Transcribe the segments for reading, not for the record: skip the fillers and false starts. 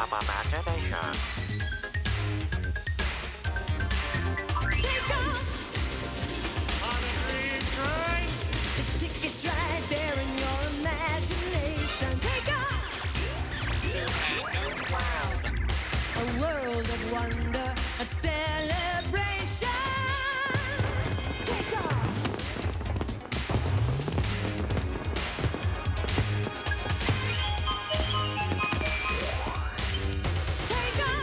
some imagination. Take off on a dream train. The ticket's right there in your imagination. Take off. A world of wonder, a celebration. Take off. Take off.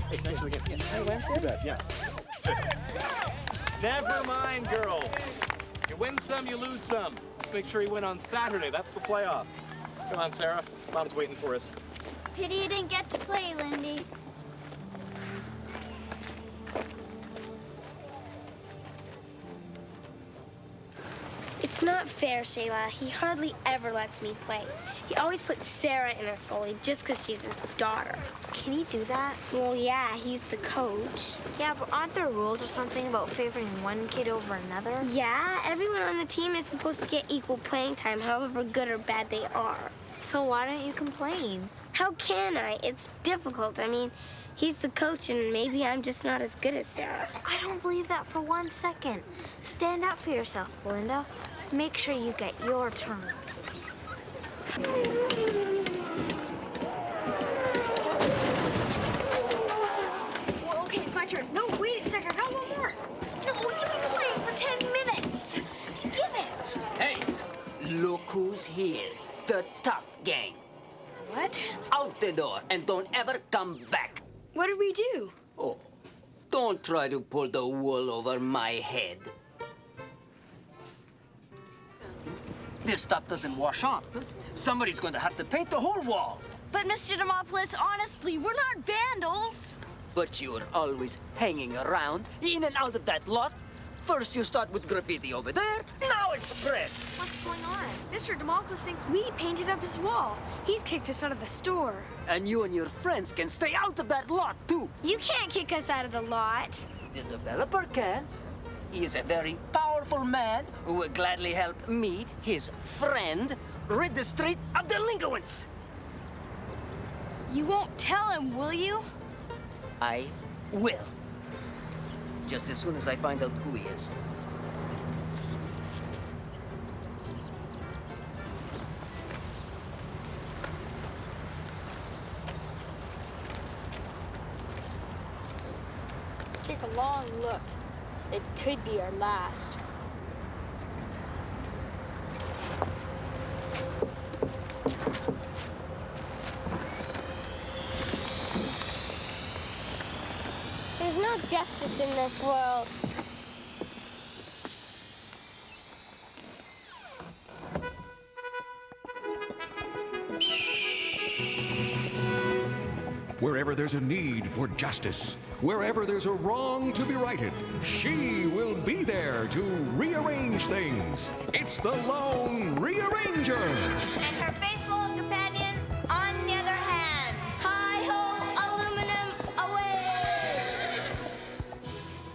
Hey, thanks for the gift. Hey, Lance, do that, yeah. Never mind, girls. You win some, you lose some. Let's make sure you win on Saturday. That's the playoff. Come on, Sarah. Mom's waiting for us. Pity you didn't get to play, Lindy. It's not fair, Shayla. He hardly ever lets me play. He always puts Sarah in his goalie just because she's his daughter. Can he do that? Well, yeah, he's the coach. Yeah, but aren't there rules or something about favoring one kid over another? Yeah, everyone on the team is supposed to get equal playing time, however good or bad they are. So why don't you complain? How can I? It's difficult. I mean, he's the coach, and maybe I'm just not as good as Sarah. I don't believe that for 1 second. Stand up for yourself, Belinda. Make sure you get your turn. Well, okay, it's my turn. No, wait a second. I got one more. No, you've been playing for 10 minutes. Give it. Hey, look who's here. The tough gang. What? Out the door and don't ever come back. What did we do? Oh, don't try to pull the wool over my head. This stuff doesn't wash off. Somebody's going to have to paint the whole wall. But, Mr. Demopoulos, honestly, we're not vandals. But you're always hanging around, in and out of that lot. First you start with graffiti over there, now it spreads. What's going on? Mr. Demopoulos thinks we painted up his wall. He's kicked us out of the store. And you and your friends can stay out of that lot, too. You can't kick us out of the lot. The developer can. He is a very powerful man who will gladly help me, his friend, rid the street of delinquents. You won't tell him, will you? I will. Just as soon as I find out who he is. Take a long look. It could be our last. There's no justice in this world. Wherever there's a need for justice, wherever there's a wrong to be righted, she will be there to rearrange things. It's the Lone Rearranger. And her faithful companion, on the other hand. Hi-ho, aluminum, away!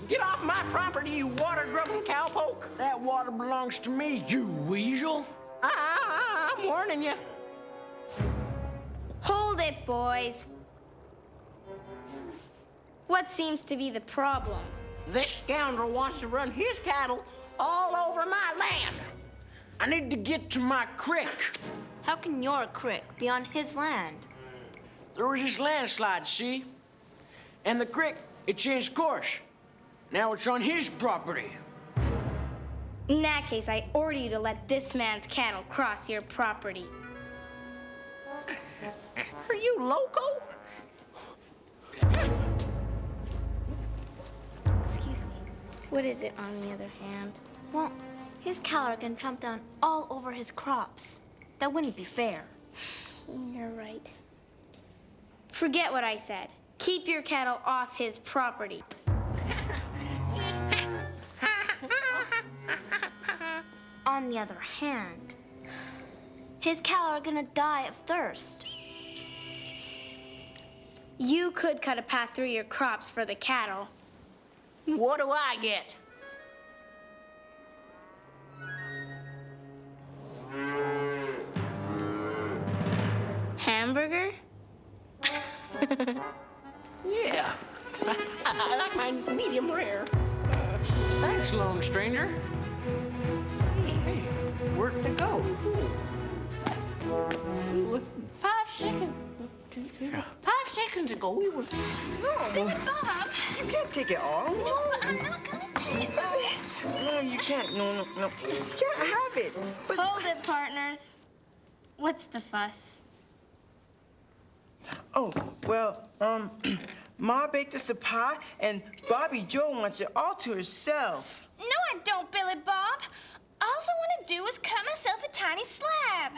Get off my property, you water-grubbing cowpoke! That water belongs to me, you weasel. I'm warning you. Hold it, boys. What seems to be the problem? This scoundrel wants to run his cattle all over my land. I need to get to my creek. How can your creek be on his land? There was this landslide, see? And the creek, it changed course. Now it's on his property. In that case, I order you to let this man's cattle cross your property. Are you loco? Excuse me. What is it, on the other hand? Well, his cattle can tramp down all over his crops. That wouldn't be fair. You're right. Forget what I said. Keep your cattle off his property. On the other hand, His cattle are gonna die of thirst. You could cut a path through your crops for the cattle. What do I get? Hamburger? Yeah. I like my medium rare. Thanks, lone stranger. Hey, where'd they go? 5 seconds. 5 seconds ago, we was. Billy Bob! You can't take it all. No, but I'm not gonna take it, Billy. No, you can't. No. You can't have it. But Hold it, partners. What's the fuss? oh, well, Ma baked us a pie, and Bobby Joe wants it all to herself. No, I don't, Billy Bob. All I want to do is cut myself a tiny slab.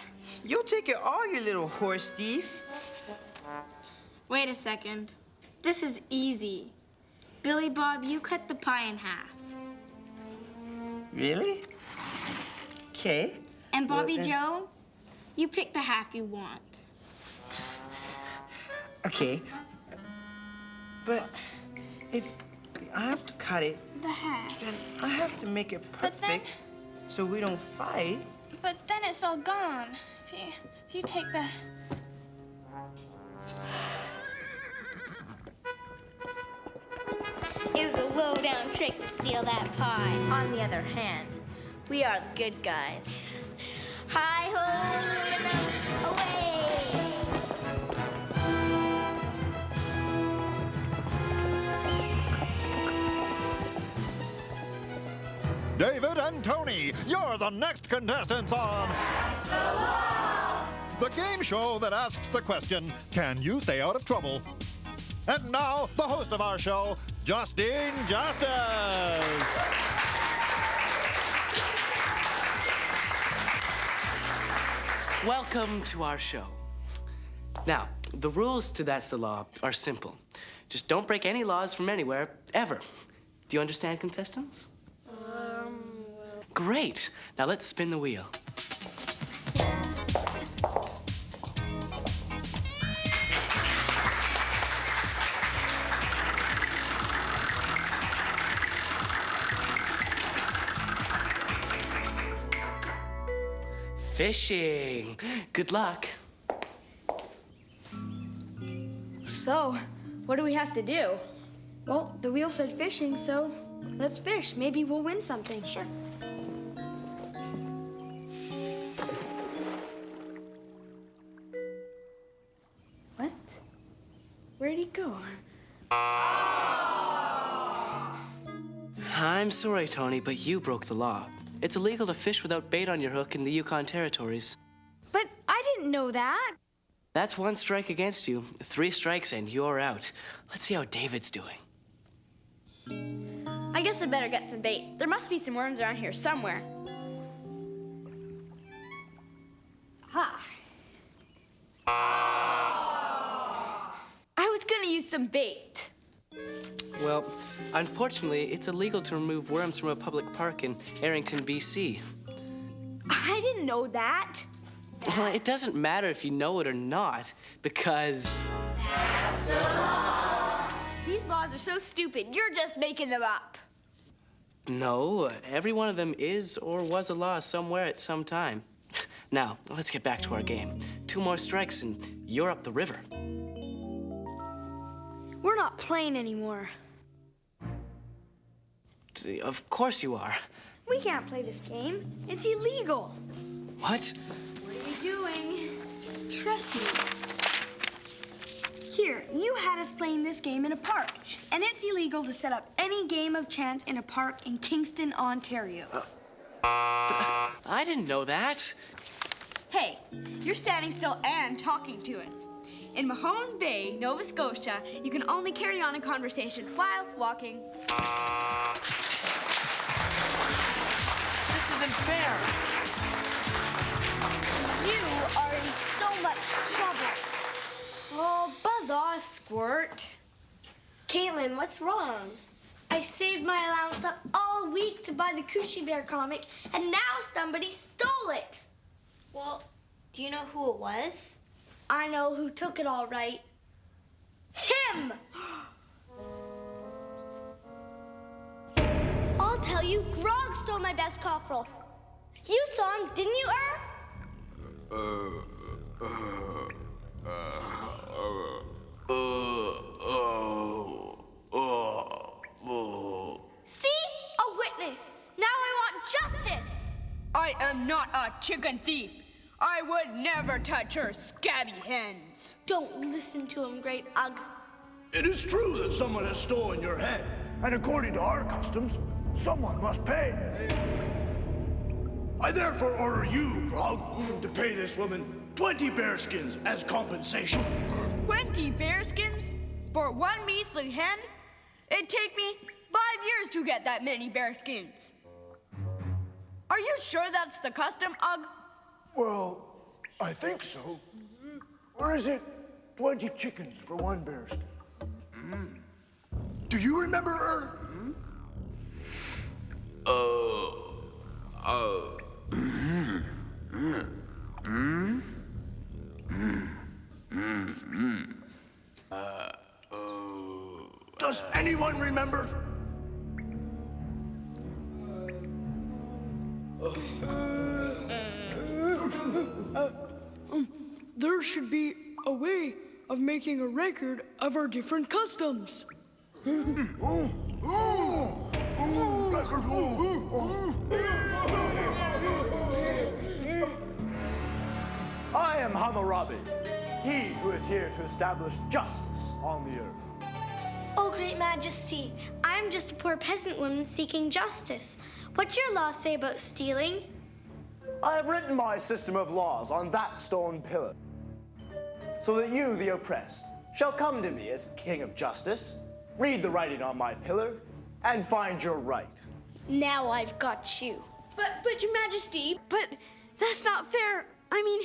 You'll take it all, you little horse thief. Wait a second. This is easy. Billy Bob, you cut the pie in half. Really? Okay. And Bobby Well, then- Joe, you pick the half you want. Okay. But if I have to cut it, The half. then I have to make it But then- perfect so we don't fight. But then it's all gone. If you take the... It was a low-down trick to steal that pie. On the other hand, we are the good guys. Hi-ho, away! David and Tony, you're the next contestants on the game show that asks the question, can you stay out of trouble? And now, the host of our show, Justine Justice. Welcome to our show. Now, the rules to That's the Law are simple. Just don't break any laws from anywhere, ever. Do you understand, contestants? Great. Now let's spin the wheel. Fishing. Good luck. So, what do we have to do? Well, the wheel said fishing, so let's fish. Maybe we'll win something. Sure. What? Where'd he go? I'm sorry, Tony, but you broke the law. It's illegal to fish without bait on your hook in the Yukon territories. But I didn't know that. That's 1 strike against you. 3 strikes and you're out. Let's see how David's doing. I guess I better get some bait. There must be some worms around here somewhere. Ha. I was gonna use some bait. Well, unfortunately, it's illegal to remove worms from a public park in Arrington, BC. I didn't know that. Well, it doesn't matter if you know it or not, because... That's the law. These laws are so stupid, you're just making them up. No, every one of them is or was a law somewhere at some time. Now, let's get back to our game. 2 more strikes and you're up the river. We're not playing anymore. Of course you are. We can't play this game. It's illegal. What? What are you doing? Trust me. Here, you had us playing this game in a park, and it's illegal to set up any game of chance in a park in Kingston, Ontario. I didn't know that. Hey, you're standing still and talking to us. In Mahone Bay, Nova Scotia, you can only carry on a conversation while walking. This isn't fair. You are in so much trouble. Oh, buzz off, Squirt. Caitlin, what's wrong? I saved my allowance up all week to buy the Cushy Bear comic, and now somebody stole it. Well, Do you know who it was? I know who took it all right. Him! I'll tell you, Grog stole my best cockerel. You saw him, didn't you, See? A witness. Now I want justice. I am not a chicken thief. I would never touch her scabby hens. Don't listen to him, Great Ugg. It is true that someone has stolen your hen, and according to our customs, someone must pay. I therefore order you, Grog, to pay this woman 20 bearskins as compensation. 20 bearskins? For one measly hen? It'd take me 5 years to get that many bearskins. Are you sure that's the custom, Ugg? Well, I think so. Or is it 20 chickens for one bearskin? Do you remember her? Does anyone remember? There should be a way of making a record of our different customs. I am Hammurabi, he who is here to establish justice on the earth. Oh, Great Majesty, I'm just a poor peasant woman seeking justice. What's your law say about stealing? I have written my system of laws on that stone pillar, so that you, the oppressed, shall come to me as king of justice, read the writing on my pillar, and find your right. Now I've got you. But Your Majesty, but that's not fair. I mean,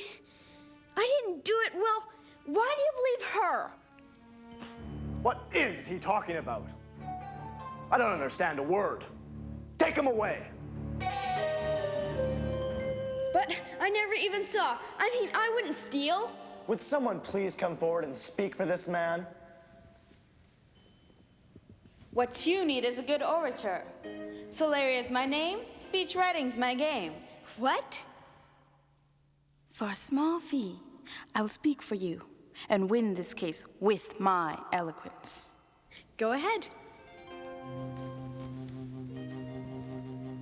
I didn't do it. Well, why do you believe her? What is he talking about? I don't understand a word. Take him away. But I never even saw. I mean, I wouldn't steal. Would someone please come forward and speak for this man? What you need is a good orator. Solaria is my name, speech writing's my game. What? For a small fee, I will speak for you and win this case with my eloquence. Go ahead.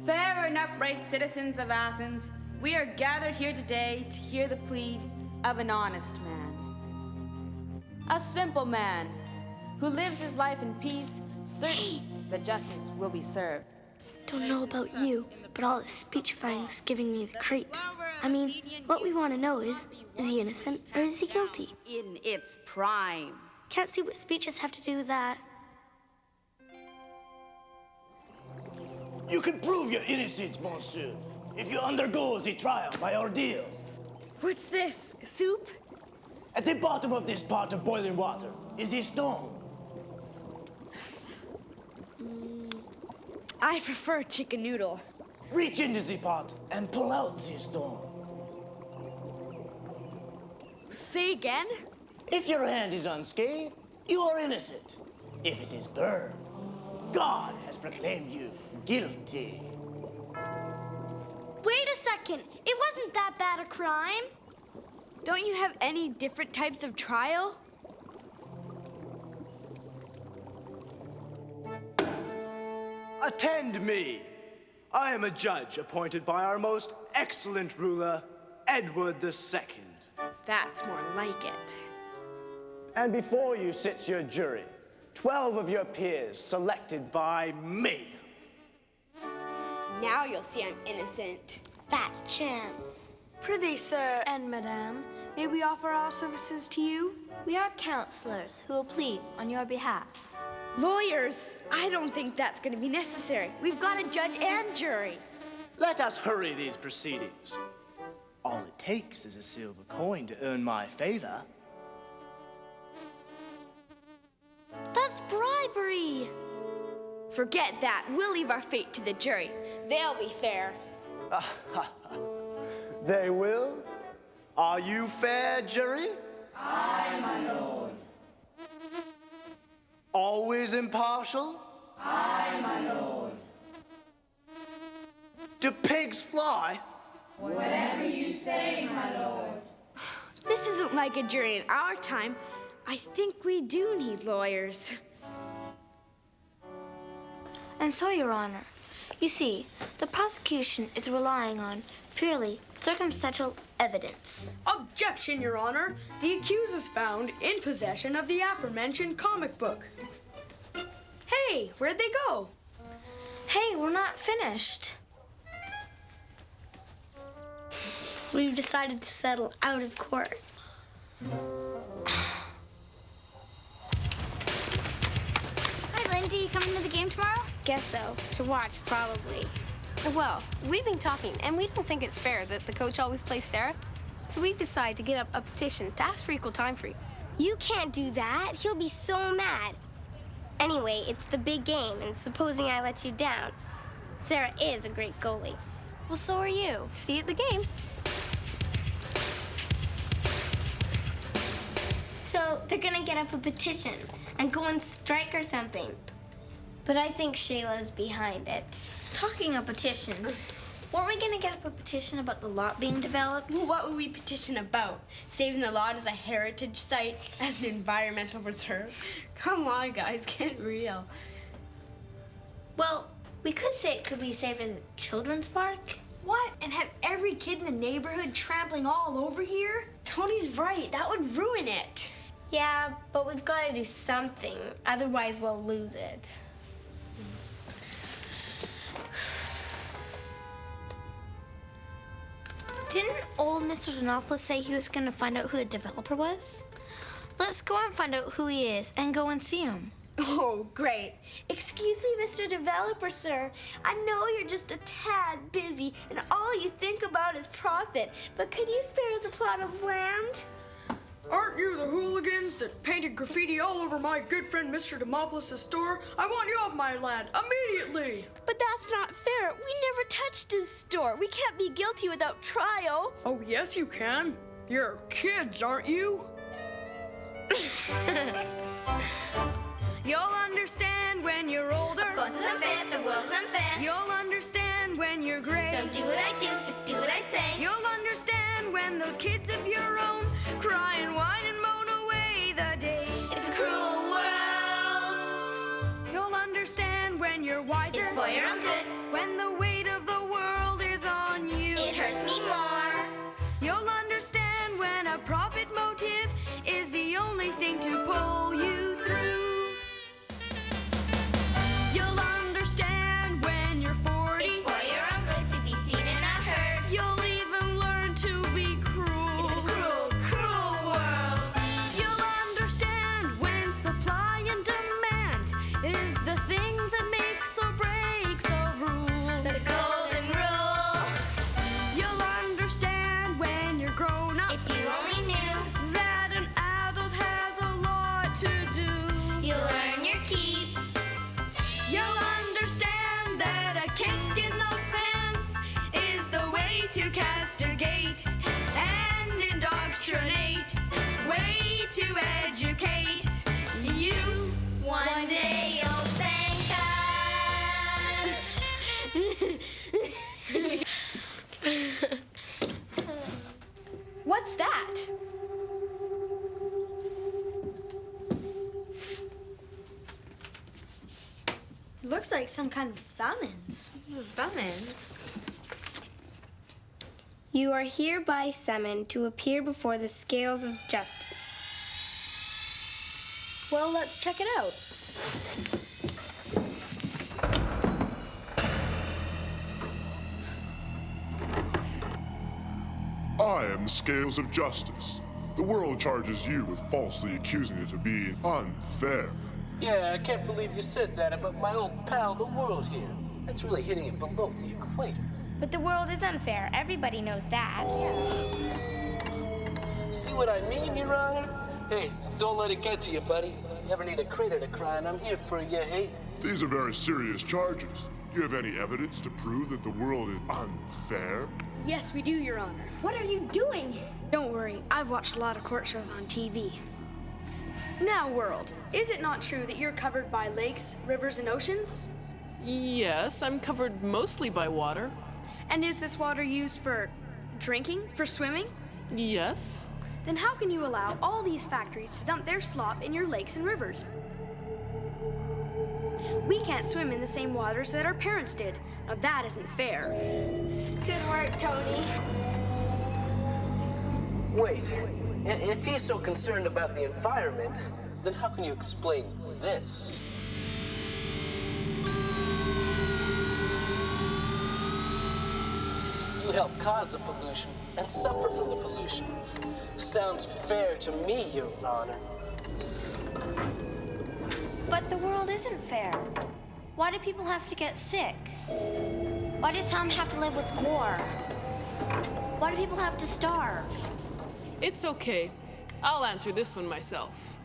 Fair and upright citizens of Athens, we are gathered here today to hear the plea of an honest man. A simple man who lives his life in peace, certain that justice will be served. Don't know about you, but all this speechifying's giving me the creeps. I mean, what we want to know is he innocent or is he guilty? In its prime. Can't see what speeches have to do with that. You can prove your innocence, monsieur, if you undergo the trial by ordeal. What's this? Soup? At the bottom of this pot of boiling water is a stone. I prefer chicken noodle. Reach into the pot and pull out the stone. Say again? If your hand is unscathed, you are innocent. If it is burned, God has proclaimed you guilty. Wait a second. It wasn't that bad a crime. Don't you have any different types of trial? Attend me. I am a judge appointed by our most excellent ruler, Edward II. That's more like it. And before you sits your jury, 12 of your peers selected by me. Now you'll see I'm innocent. Fat chance. Prithee, sir and madame, may we offer our services to you? We are counselors who will plead on your behalf. Lawyers, I don't think that's going to be necessary. We've got a judge and jury. Let us hurry these proceedings. All it takes is a silver coin to earn my favor. That's bribery. Forget that. We'll leave our fate to the jury. They'll be fair. They will? Are you fair, jury? Aye, my lord. Always impartial? Aye, my lord. Do pigs fly? Whatever you say, my lord. This isn't like a jury in our time. I think we do need lawyers. And so, Your Honor, you see, the prosecution is relying on purely circumstantial evidence. Objection, Your Honor. The accused is found in possession of the aforementioned comic book. Hey, where'd they go? Hey, we're not finished. We've decided to settle out of court. Hi, Lindy. You coming to the game tomorrow? Guess so. To watch, probably. Well, we've been talking, and we don't think it's fair that the coach always plays Sarah. So we've decided to get up a petition to ask for equal time for you. You can't do that. He'll be so mad. Anyway, it's the big game, and supposing I let you down, Sarah is a great goalie. Well, so are you. See you at the game. So they're gonna get up a petition and go on strike or something. But I think Shayla's behind it. Talking of petitions, weren't we gonna get up a petition about the lot being developed? Well, what would we petition about? Saving the lot as a heritage site, as an environmental reserve? Come on, guys, get real. Well, we could say it could be saved as a children's park. What? And have every kid in the neighborhood trampling all over here? Tony's right, that would ruin it. Yeah, but we've got to do something. Otherwise, we'll lose it. Didn't old Mr. Denopoulos say he was gonna find out who the developer was? Let's go and find out who he is and go and see him. Oh, great. Excuse me, Mr. Developer, sir. I know you're just a tad busy and all you think about is profit, but could you spare us a plot of land? Aren't you the hooligans that painted graffiti all over my good friend Mr. Demopoulos' store? I want you off my land immediately! But that's not fair. We never touched his store. We can't be guilty without trial. Oh, yes, you can. You're kids, aren't you? You'll understand when you're older. Of course it's unfair, the world's unfair. You'll understand when you're gray. Don't do what I do, just do what I say. You'll understand when those kids of your own cry and whine and moan away the days. It's a cruel world. You'll understand when you're wiser. It's for your own good. When the weight of the world is on you. It hurts me more. You'll understand when a profit motive is the only thing to pull you through. You'll understand when you're 40. It's for your own good to be seen and not heard. You'll even learn to be cruel. It's a cruel, cruel world. You'll understand when supply and demand is the thing that makes or breaks the rules. The golden rule. You'll understand when you're grown up. If you only knew that an adult has a lot to do. you'll earn your keep. You'll understand that a kick in the pants is the way to castigate and indoctrinate, way to educate you. One day you'll thank us. What's that? Looks like some kind of summons. Summons? You are hereby summoned to appear before the scales of justice. Well, let's check it out. I am the scales of justice. The world charges you with falsely accusing it of being unfair. Yeah, I can't believe you said that about my old pal, the world here. That's really hitting it below the equator. But the world is unfair. Everybody knows that. See what I mean, Your Honor? Hey, don't let it get to you, buddy. If you ever need a crater to cry on, I'm here for you, hey? These are very serious charges. Do you have any evidence to prove that the world is unfair? Yes, we do, Your Honor. What are you doing? Don't worry, I've watched a lot of court shows on TV. Now, World, is it not true that you're covered by lakes, rivers, and oceans? Yes, I'm covered mostly by water. And is this water used for drinking, for swimming? Yes. Then how can you allow all these factories to dump their slop in your lakes and rivers? We can't swim in the same waters that our parents did. Now that isn't fair. Good work, Tony. Wait, if he's so concerned about the environment, then how can you explain this? You help cause the pollution and suffer from the pollution. Sounds fair to me, Your Honor. But the world isn't fair. Why do people have to get sick? Why do some have to live with war? Why do people have to starve? It's okay. I'll answer this one myself.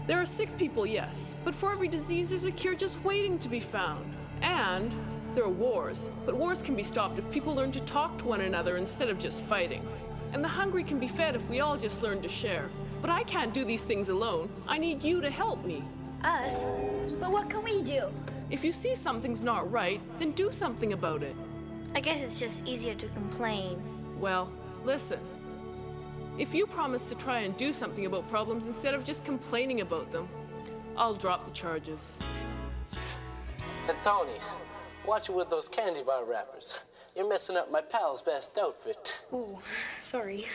There are sick people, yes, but for every disease, there's a cure just waiting to be found. And there are wars, but wars can be stopped if people learn to talk to one another instead of just fighting. And the hungry can be fed if we all just learn to share. But I can't do these things alone. I need you to help me. Us? But what can we do? If you see something's not right, then do something about it. I guess it's just easier to complain. Well, listen. If you promise to try and do something about problems instead of just complaining about them, I'll drop the charges. And Tony, watch it with those candy bar wrappers. You're messing up my pal's best outfit. Oh, sorry.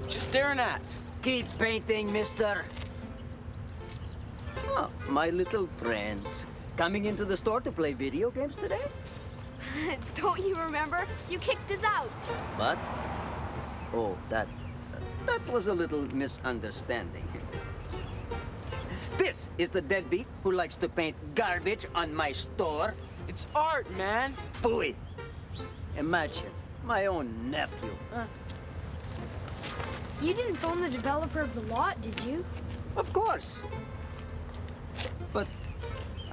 Just staring at. Keep painting, mister. Oh, my little friends. Coming into the store to play video games today? Don't you remember? You kicked us out. What? Oh, that was a little misunderstanding. This is the deadbeat who likes to paint garbage on my store. It's art, man. Phooey. Imagine, my own nephew, huh? You didn't phone the developer of the lot, did you? Of course. But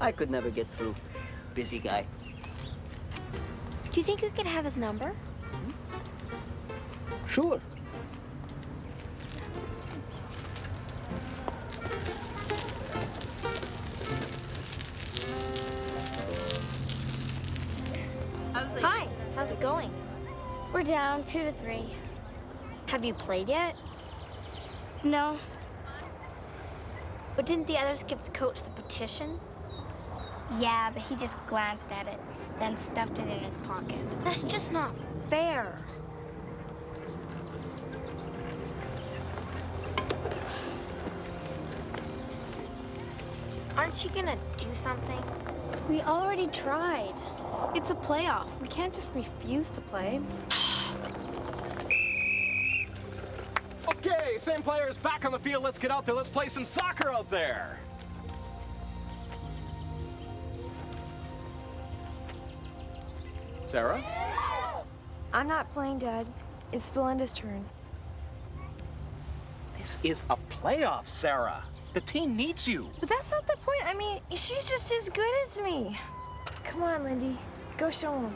I could never get through. Busy guy. Do you think we could have his number? Sure. Hi, how's it going? We're down 2-3. Have you played yet? No. But didn't the others give the coach the petition? Yeah, but he just glanced at it, then stuffed it in his pocket. That's just not fair. Aren't you gonna do something? We already tried. It's a playoff. We can't just refuse to play. Okay, same players back on the field. Let's get out there. Let's play some soccer out there. Sarah? I'm not playing, Dad. It's Belinda's turn. This is a playoff, Sarah. The team needs you. But that's not the point. I mean, she's just as good as me. Come on, Lindy. Go show them.